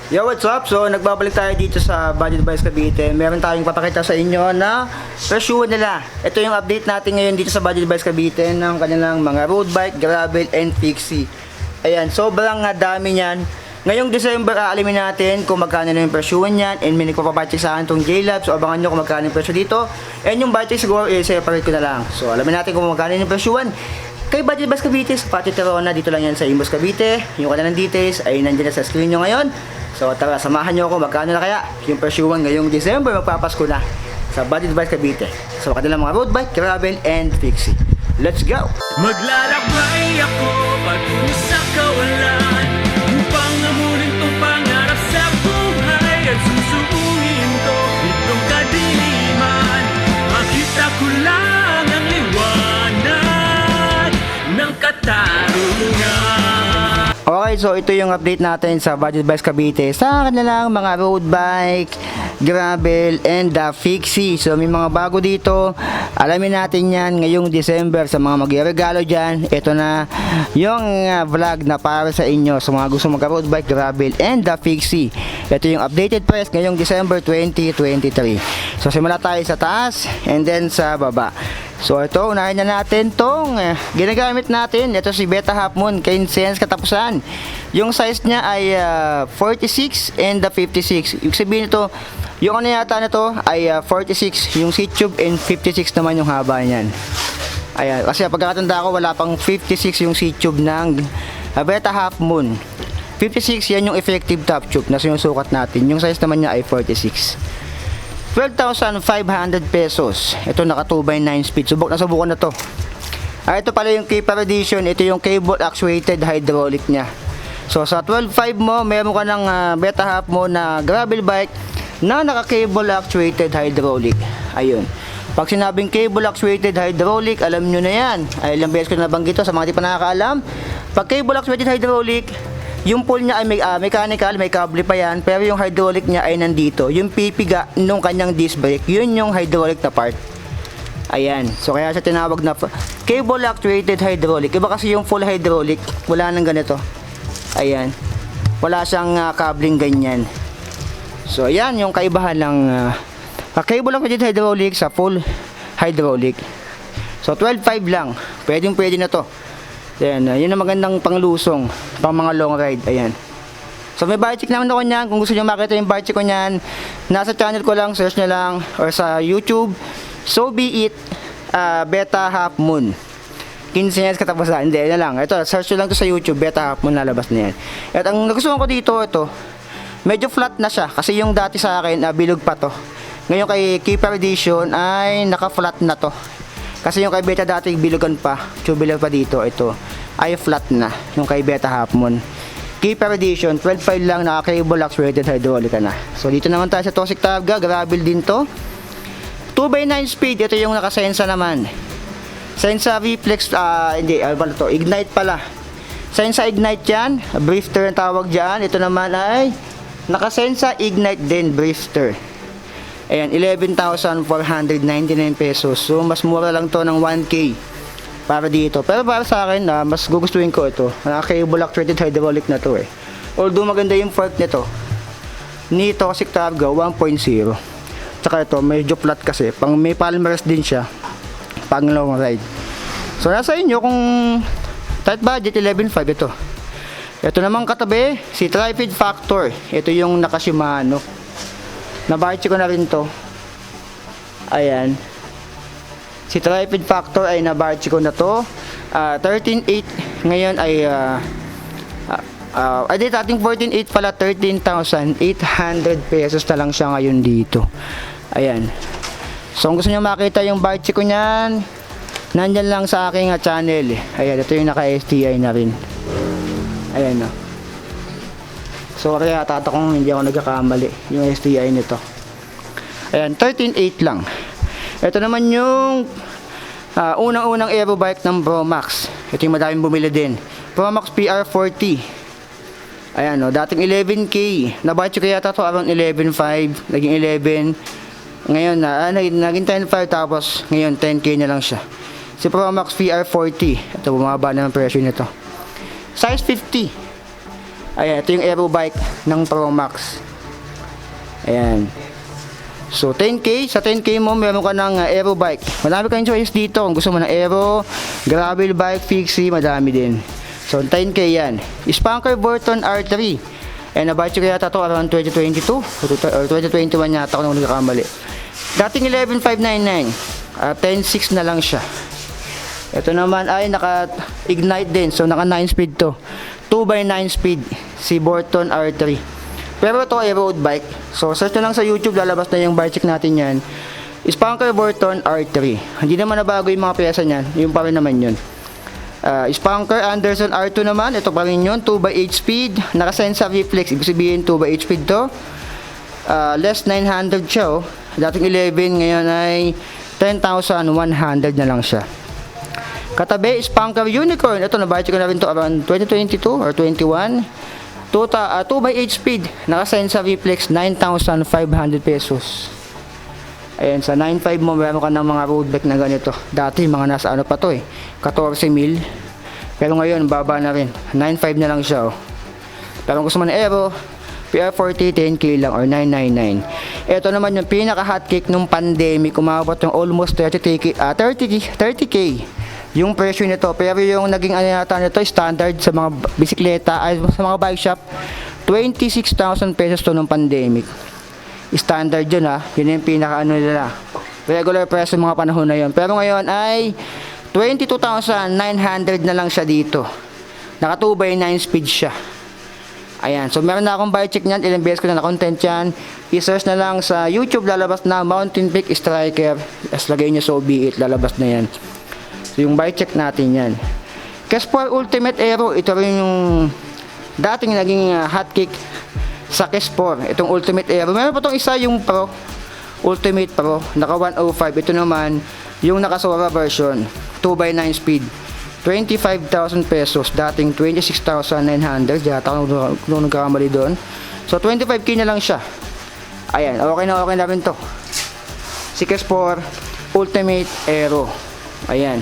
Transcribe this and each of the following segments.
Yo, what's up? So, nagbabalik tayo dito sa Budget Buys Cavite. Meron tayong papakita sa inyo na presyo nila. Ito yung update natin ngayon dito sa Budget Buys Cavite ng kanilang mga road bike, gravel, and fixie. Ayan, sobrang dami niyan. Ngayong December, aalamin natin kung magkano na yung presyo niyan. And may nagpapacheck sa akin itong J-Lab. So, abangan nyo kung magkano yung presyo dito. And yung budget siguro, separate ko na lang. So, alamin natin kung magkano yung presyoan. Kay Budget Buys Cavite, sa Patio Terona, dito lang yan sa Imus Cavite. Yung kanilang details ay nandiyan na sa screen nyo ngayon. So tara, samahan nyo ako magkano na kaya yung presyuan ngayong December, magpapasko na sa Budget Buys Cavite. So kanilang mga road bike, gravel, and fixie. Let's go! Maglalakbay ako patungo sa kawalan upang amunin tong pangarap sa buhay at susuungin to itong kadiliman. Makita ko lang ang liwanag ng katarungan. Okay, so ito yung update natin sa Budget Buys Cavite sa kanilang mga road bike, gravel, and fixie. So may mga bago dito. Alamin natin yan ngayong December sa mga magregalo dyan. Ito na yung vlog na para sa inyo sa mga gusto mag-road bike, gravel, and fixie. Ito yung updated price ngayong December 2023. So simula tayo sa taas and then sa baba. So ito, unahin na natin tong ginagamit natin. Ito si Beta Half Moon, 15 cents katapusan. Yung size niya ay 46 and 56. Ibig sabihin ito, yung ano yata na to ay 46 yung seat tube and 56 naman yung haba niyan. Ayan, kasi pagkakatanda ko wala pang 56 yung seat tube ng Beta Half Moon. 56 yan yung effective top tube na sinusukat natin. Yung size naman niya ay 46. 12,500 pesos. Ito naka 2x9 speed. Subok na subukan na to. Ito pala yung Keeper Edition. Ito yung cable actuated hydraulic niya. So sa 12.5 mo, meron ka ng Beta Half mo na gravel bike na naka cable actuated hydraulic. Ayun. Pag sinabing cable actuated hydraulic, alam nyo na yan. Ay, ilang beses ko na nabanggit ito sa mga di pa nakakaalam. Pag cable actuated hydraulic, yung pull niya ay mechanical, may kable pa yan, pero yung hydraulic niya ay nandito. Yung pipiga nung kanyang disc brake, yun yung hydraulic na part. Ayan. So kaya siya tinawag na cable actuated hydraulic. Iba kasi yung full hydraulic, wala nang ganito. Ayan. Wala siyang cabling ganyan. So ayan yung kaibahan ng cable actuated hydraulic sa full hydraulic. So 12.5 lang. Pwede na to. Ayan, yun ang magandang panglusong, pang mga long ride, ayan. So may budget naman ako niyan, kung gusto nyo makita yung budget ko niyan, nasa channel ko lang, search nyo lang, or sa YouTube, So Be It, Beta Half Moon. 15 years katapusan, hindi, na lang. Ito, search nyo lang to sa YouTube, Beta Half Moon, lalabas na yan. At ang nagustuhan ko dito, ito, medyo flat na siya, kasi yung dati sa akin, bilog pa to. Ngayon kay Keeper Edition, ay naka-flat na to. Kasi yung kay Beta dati bilugan pa, tubular pa dito, ito ay flat na, yung kay Beta Half Moon. Keeper Edition, 12.5 lang, naka-cable actuated hydraulic na. So dito naman tayo sa Toxic Targa, gravel din to. 2x9 speed, ito yung naka-Sensa naman. Sensa Reflex, hindi, ano pala to, Ignite pala. Sensa Ignite yan, Brifter ang tawag dyan. Ito naman ay naka-Sensa Ignite din, Brifter. Ayan, 11,499 pesos. So, mas mura lang to ng 1K para dito. Pero para sa akin, mas gugustuhin ko ito. Naka-cable actuated hydraulic na to eh. Although maganda yung fork nito. Ni Toxic Targa 1.0. Tsaka ito, medyo flat kasi. Pang may palmarès din siya. Pang long ride. So, nasa inyo kung tight budget, 11.5 ito. Ito naman katabi, si Trifid Factor. Ito yung naka-Shimano. Nabarchi ko na rin to. Ayan. Si Trifid Factor ay nabarchi ko na to. 13.8 ngayon ay ay dating 14.8 pala, 13,800 pesos na lang siya ngayon dito. Ayan. So kung gusto niyo makita yung barchi ko niyan, nandyan lang sa aking channel. Ayan, ito yung naka-STI na rin. Ayan o. So kaya tata kung hindi ako nagkakamali yung STI nito. Ayan, 13.8 lang. Ito naman yung unang-unang aero bike ng Promax. Ito yung madaming bumili din. Promax PR40. Ayan o, dating 11K. Nabatch ko yata to around 11.5. Naging 11. Ngayon naging 10.5 tapos ngayon 10K na lang siya. Si Promax PR40. Ito, bumaba na ang presyo nito. Size 50. Ayan, ito yung aero bike ng Pro Max. Ayan. So 10k, sa 10k mo meron ka ng aero bike. Marami kayong choice dito. Kung gusto mo ng aero, gravel bike, fixie, madami din. So 10k yan. Spanker Burton R3. And na-budget ko yata to around 2022 or 2021 yata kung hindi kamali. Dating 11,599. 10.6 na lang siya. Ito naman ay naka-ignite din. So naka 9 speed to. 2x9 speed si Burton R3. Pero ito ay road bike. So search na lang sa YouTube, lalabas na yung bike check natin yan. Spanker Burton R3. Hindi naman nabago yung mga pyesa niyan. Yung pa rin naman yun. Spanker Anderson R2 naman, ito pa rin yun, 2x8 speed, naka-Sensa reflex, ibig sabihin 2x8 speed to. Less 900 siya, oh. Dating 11, ngayon ay 10,100 na lang siya. Katabi, Spanker Unicorn, ito na-budget ko na rin to around 2022 or 21. 2x8 speed, naka-Sensa reflex, 9,500 pesos. Ayan, sa 9.5 mo, meron ka ng mga road bike na ganito. Dati, mga nasa ano pa to eh, 14 mil. Pero ngayon, baba na rin. 9.5 na lang siya, oh. Pero kung gusto mo na aero, PR40, 10k lang or 999. Ito naman yung pinaka-hot cake nung pandemic. Umabot yung almost 30k yung presyo nito. Pero yung naging ano yata nito, standard sa mga bisikleta, ay sa mga bike shop, 26,000 pesos to nung pandemic. Standard yun ha, yun yung pinaka ano nila, regular price sa mga panahon na yun. Pero ngayon ay 22,900 na lang siya dito. Naka 2x9 speed siya. Ayan, so meron na akong buy check niyan, ilang beses ko na na-content yan. I-search na lang sa YouTube, lalabas na Mountain Peak Striker. As lagay nyo so be it, lalabas na yan. So yung buy check natin yan. Kespor Ultimate Aero, ito rin yung dating naging hot cake sa Kespor, itong Ultimate Aero. Meron pa itong isa, yung Pro, Ultimate Pro, naka 105. Ito naman, yung naka-Sora version, 2x9 speed, 25,000 pesos, dating 26,900, yata kung nagkakamali doon. So 25k na lang siya. Ayan, okay na rin to. Si Kespor Ultimate Aero. Ayan.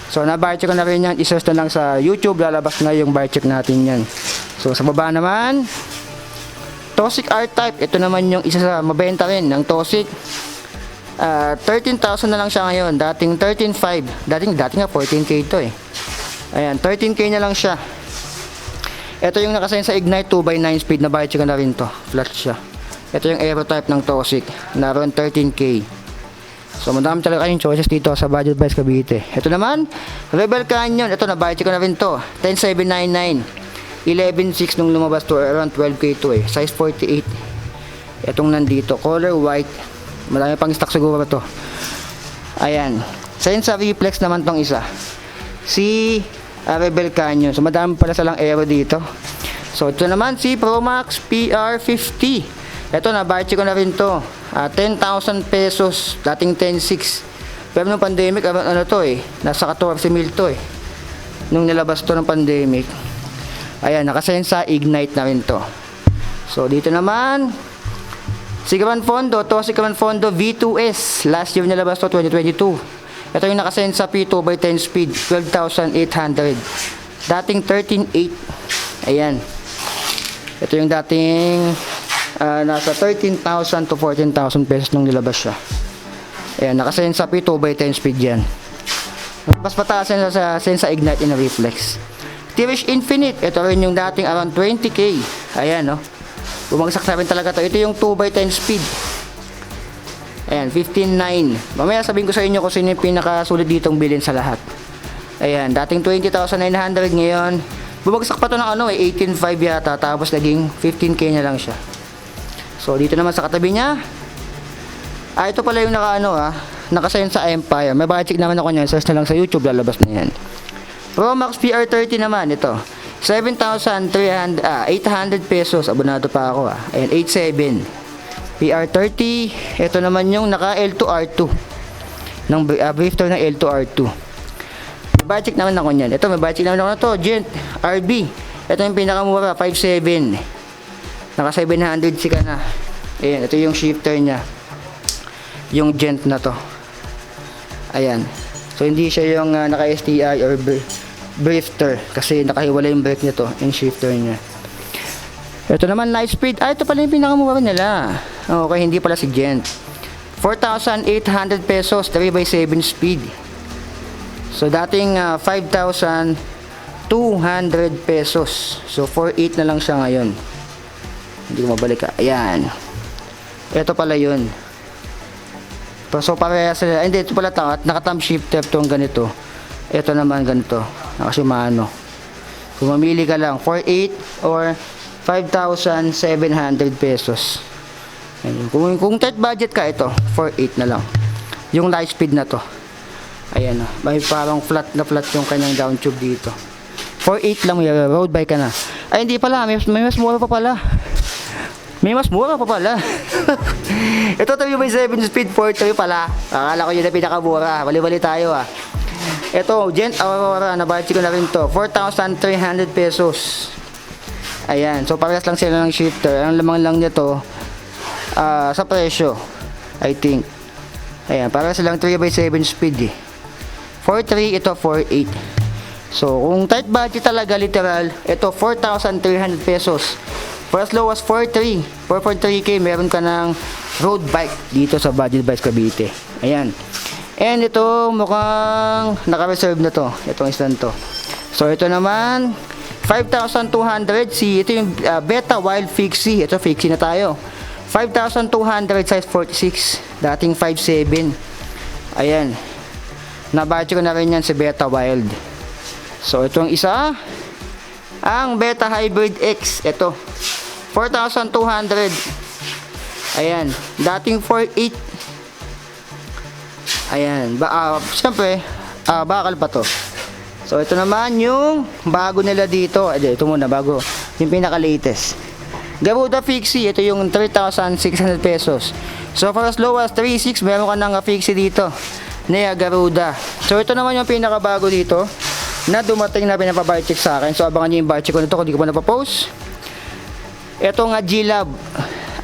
So na-buy check ko na rin yan, isearch na lang sa YouTube, lalabas na yung buy check natin yan. So sa baba naman, Tosik R-Type, ito naman yung isa sa mabenta rin ng Tosik. 13,000 na lang siya ngayon, dating 13,500, dating nga 14k ito eh. Ayan, 13k na lang siya. Ito yung nakasign sa Ignite 2x9 speed, na buy check na rin to, flat siya. Ito yung Aero type ng Tosik, naroon 13k. So madami talaga kayong choices dito sa Budget Buys Cavite. Ito naman, Rebel Canyon, ito na buy check ko na rin to, 10,799. 11.6 nung lumabas to, around 12k to eh, size 48. Itong nandito, color white, marami pang stock siguro to. Ayan, Sensa reflex naman tong isa, si Rebel Canyon. So madami pala salang aero dito. So ito naman si Pro Max PR50, ito na buy check ko na rin to, 10,000 pesos, dating 10.6. pero nung pandemic, ano to eh, nasa 14 mil to eh, nung nilabas to ng pandemic. Ayan, naka-Sensa Ignite na rin to. So dito naman, si Gran Fondo, to si Gran Fondo V2S, last year nilabas to, 2022. Ito yung naka-Sensa P2x10 speed, 12,800, dating 13,800. Ayan, ito yung dating nasa 13,000 to 14,000 pesos nung nilabas siya. Ayan, naka-Sensa P2x10 speed yan. Mas pataas yan sa Sensa Ignite in a Reflex. Tirish Infinite, ito rin yung dating around 20k. Ayan, no, bumagsak na rin talaga to. Ito yung 2x10 speed. Ayan, 15,900. Mamaya sabihin ko sa inyo kung sino yung pinakasulit ditong bilhin sa lahat. Ayan, dating 20,900, ngayon bumagsak pa to ng ano eh, 18,500 yata, tapos naging 15k na lang siya. So dito naman sa katabi niya, ito pala yung nakasign sa Empire. May budget naman ako niyan, search na lang sa YouTube, lalabas na yan. Pro Max PR30 naman, ito 7,800 pesos, abonado pa ako Ayan, 8,700 PR30. Ito naman yung naka L2R2 ng brifter ng L2R2. May budget naman ako niyan. Ito, may budget naman ako na to, Gent RB. Ito yung pinakamura, 5,700. Naka 700 sika na. Ayan, ito yung shifter nya, yung Gent na to. Ayan, so hindi siya yung naka STI or Brifter, kasi nakahiwalay yung brake nito, yung shifter niya. Ito naman light speed. Ito pala yung pinakamura nila. Okay, hindi pala si Gent. 4,800 pesos, 3x7 speed. So dating 5,200 pesos. So 4,800 na lang siya ngayon. Hindi ko mabalik. Ayan. Ito pala yun. So parehas sila. Hindi, ito pala naka-thumb shifter itong ganito. Ito naman ganito. Nakasumano. Kung mamili ka lang 4,800 or 5,700 pesos. Ayan. Kung tight budget ka, ito 4,800 na lang. Yung light speed na to. Ayan. May parang flat yung kanyang down tube dito. 4,800 lang, may road bike ka na. Ay, hindi pala. May mas mura pa pala. May mas mura pa pala. Ito 3x7 speed 4,300 pala. Akala ko yun na pinakamura. Bali-bali tayo ah. Ito, Gent Aurora, nabudget ko na rin to. 4,300 pesos. Ayan, so parehas lang sila ng shifter. Ang lamang lang nito sa presyo, I think. Ayan, parehas lang 3x7 speed eh. 4,300, ito 4,800. So, kung tight budget talaga literal, ito 4,300 pesos. For as low as 4,300, 4,300 meron ka ng road bike dito sa Budget Bikes Cavite. Ayan. And ito mukhang naka-reserve na to. Itong isang to. So ito naman 5,200 ito yung Beta Wild Fixie. Ito Fixie na tayo. 5,200 size 46. Dating 5,700. Ayan. Nabudget ko na rin yan si Beta Wild. So itong isa ang Beta Hybrid X. Ito 4,200. Ayan, dating 4,800. Ayan, siyempre, bakal pa to. So, ito naman yung bago nila dito. Ito muna, bago. Yung pinaka-latest. Garuda Fixie, ito yung 3,600 pesos. So, for as low as 3,600, meron ka ng Fixie dito. Nea Garuda. So, ito naman yung pinaka-bago dito na dumating na pinapabuy check sa akin. So, abangan nyo yung buy check ko nito kung di ko pa napapost. Ito nga G-Lab.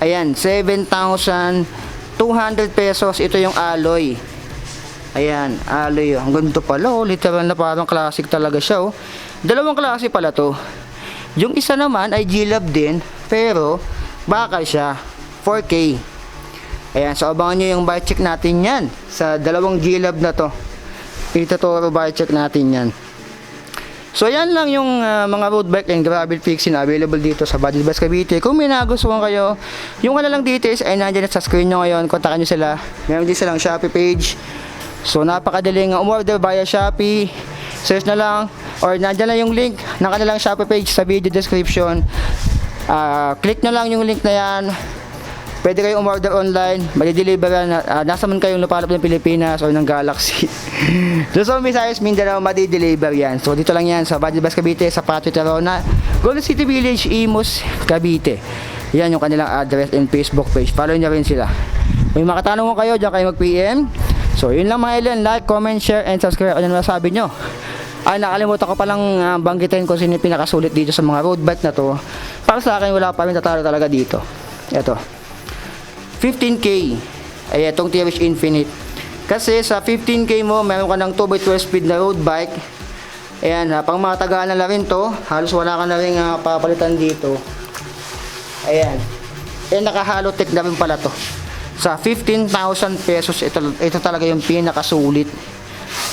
Ayan, 7,200 pesos. Ito yung alloy. Ayan, alloy. Ang ganda pala, oh. Literal na parang classic talaga siya, oh. Dalawang klase pala to. Yung isa naman ay G-Lab din, pero bakal siya. 4K. Ayan, so abangan nyo yung buy check natin yan. Sa dalawang G-Lab na to. Ituturo buy check natin yan. So yan lang yung mga road bike and gravel fixing na available dito sa Budget Bikes Cavite. Kung may nagustuhan kayo, yung lang details ay nandiyan sa screen nyo ngayon. Kontakan nyo sila. Meron din silang Shopee page. So napakadaling umorder via Shopee. Search na lang or nandiyan lang yung link ng kanilang Shopee page sa video description. Click nyo lang yung link na yan. Pwede kayong umorder online, madi-deliveran, nasa man kayong lupalop ng Pilipinas o ng Galaxy. Luzon, Visayas, Mindanao, madi-deliver yan. So dito lang yan sa Budget Bikes Cavite, sa Patio Terona, Golden City Village, Imus, Cavite. Yan yung kanilang address and Facebook page. Follow nyo rin sila. Kung may makatanong ko kayo, dyan kayo mag-PM. So yun lang mga ilan, like, comment, share, and subscribe. Ano naman sabi nyo? Nakalimutan ko palang banggitin kung sino yung pinakasulit dito sa mga road bike na to. Para sa akin, wala pa rin tatalo talaga dito. Ito 15K ay itong TRH Infinite. Kasi sa 15K mo, meron ka ng 2x12 speed na road bike. Ayan, pang matagaan na rin to. Halos wala ka na rin papalitan dito. Ayan. Naka-Halotech na rin pala to. Sa 15,000 pesos, ito talaga yung pinakasulit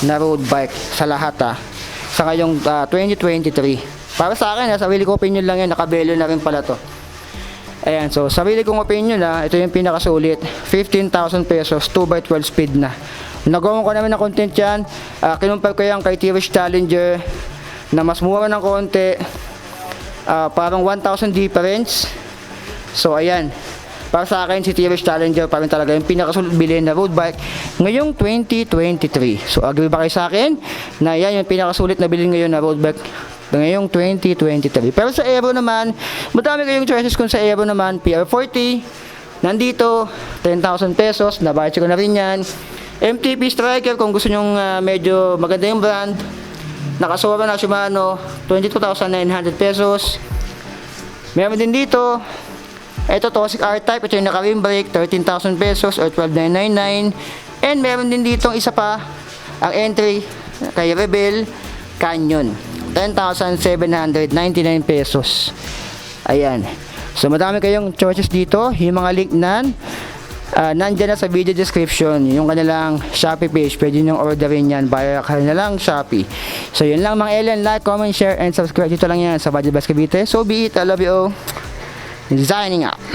na road bike sa lahat sa ngayong 2023. Para sa akin, sarili ko opinion lang yan. Nakabelo na rin pala to. Ayan, so sarili kong opinion ito yung pinakasulit. 15,000 pesos, 2x12 speed na. Nagawa ko naman ng content yan. Kinumpare ko yan kay TRH Challenger na mas mura ng konti. Parang 1,000 difference. So ayan, para sa akin si TRH Challenger parang talaga yung pinakasulit bilhin na road bike ngayong 2023. So agree ba kayo sa akin na yan yung pinakasulit na bilhin ngayon na road bike ngayong 2023. Pero sa Aero naman, madami kayong choices. Kung sa Aero naman, PR40 nandito, 10,000 pesos, nabayad ko na rin yan. MTP Striker, kung gusto nyong medyo maganda yung brand, nakasura na Shimano, 22,900 pesos. Meron din dito, ito Toxic R-Type, ito yung naka-rim brake, 13,000 pesos or 12,999. And meron din dito isa pa, ang entry kay Rebel Canyon, 10,799 pesos. Ayan. So madami kayong choices dito. Yung mga link nandyan na sa video description. Yung kanilang Shopee page, pwede nyo orderin yan via kanilang Shopee. So yun lang mga alien, like, comment, share, and subscribe. Dito lang yan sa Budget Vibes Cavite. So be it, I love you all. Signing out.